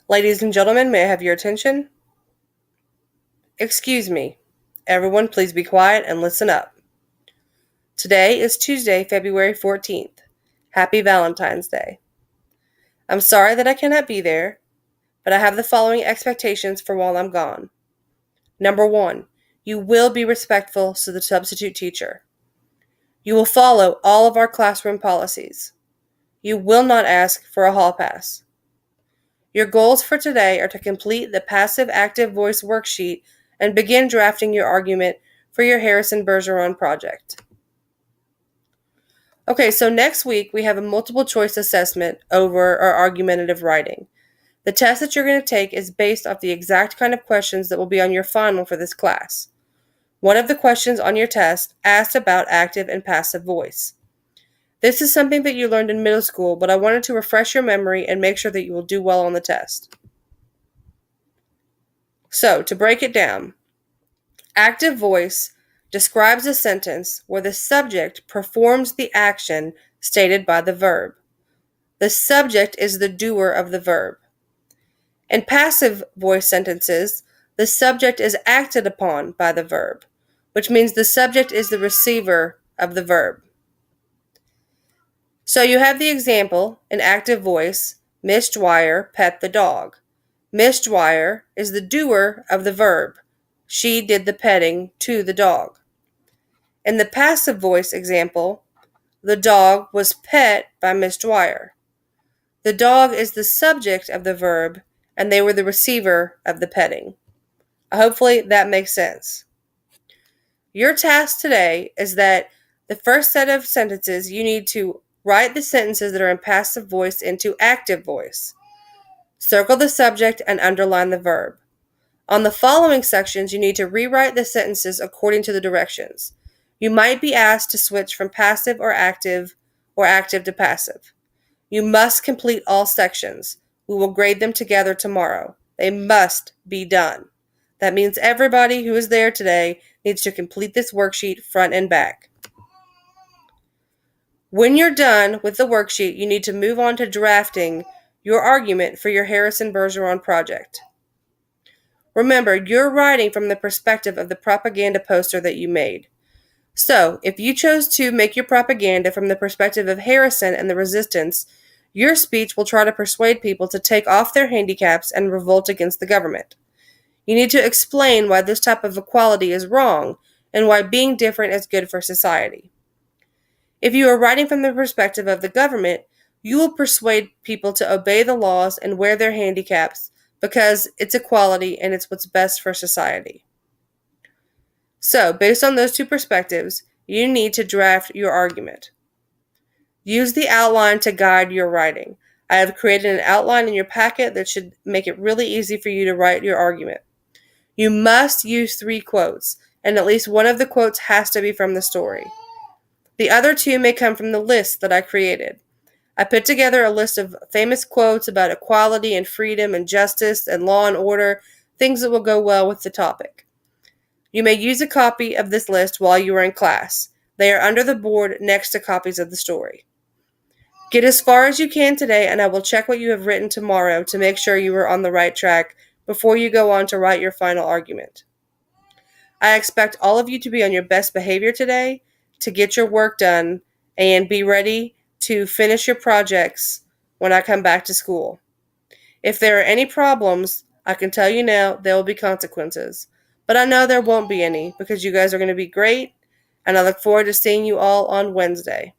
Ladies and gentlemen, may I have your attention? Excuse me. Everyone, please be quiet and listen up. Today is Tuesday, February 14th. Happy Valentine's Day. I'm sorry that I cannot be there, but I have the following expectations for while I'm gone. Number 1, you will be respectful to the substitute teacher. You will follow all of our classroom policies. You will not ask for a hall pass. Your goals for today are to complete the passive-active voice worksheet and begin drafting your argument for your Harrison Bergeron project. Okay, so next week we have a multiple choice assessment over our argumentative writing. The test that you're going to take is based off the exact kind of questions that will be on your final for this class. One of the questions on your test asked about active and passive voice. This is something that you learned in middle school, but I wanted to refresh your memory and make sure that you will do well on the test. So, to break it down, active voice describes a sentence where the subject performs the action stated by the verb. The subject is the doer of the verb. In passive voice sentences, the subject is acted upon by the verb, which means the subject is the receiver of the verb. So you have the example in active voice, Miss Dwyer pet the dog. Miss Dwyer is the doer of the verb. She did the petting to the dog. In the passive voice example, the dog was pet by Miss Dwyer. The dog is the subject of the verb, and they were the receiver of the petting. Hopefully that makes sense. Your task today is that the first set of sentences, you need to write the sentences that are in passive voice into active voice. Circle the subject and underline the verb. On the following sections, you need to rewrite the sentences according to the directions. You might be asked to switch from passive or active to passive. You must complete all sections. We will grade them together tomorrow. They must be done. That means everybody who is there today needs to complete this worksheet front and back. When you're done with the worksheet, you need to move on to drafting your argument for your Harrison Bergeron project. Remember, you're writing from the perspective of the propaganda poster that you made. So, if you chose to make your propaganda from the perspective of Harrison and the resistance, your speech will try to persuade people to take off their handicaps and revolt against the government. You need to explain why this type of equality is wrong and why being different is good for society. If you are writing from the perspective of the government, you will persuade people to obey the laws and wear their handicaps because it's equality and it's what's best for society. So, based on those two perspectives, you need to draft your argument. Use the outline to guide your writing. I have created an outline in your packet that should make it really easy for you to write your argument. You must use 3 quotes, and at least one of the quotes has to be from the story. The other 2 may come from the list that I created. I put together a list of famous quotes about equality and freedom and justice and law and order, things that will go well with the topic. You may use a copy of this list while you are in class. They are under the board next to copies of the story. Get as far as you can today, and I will check what you have written tomorrow to make sure you are on the right track before you go on to write your final argument. I expect all of you to be on your best behavior today, to get your work done, and be ready to finish your projects when I come back to school. If there are any problems, I can tell you now there will be consequences. But I know there won't be any because you guys are going to be great, and I look forward to seeing you all on Wednesday.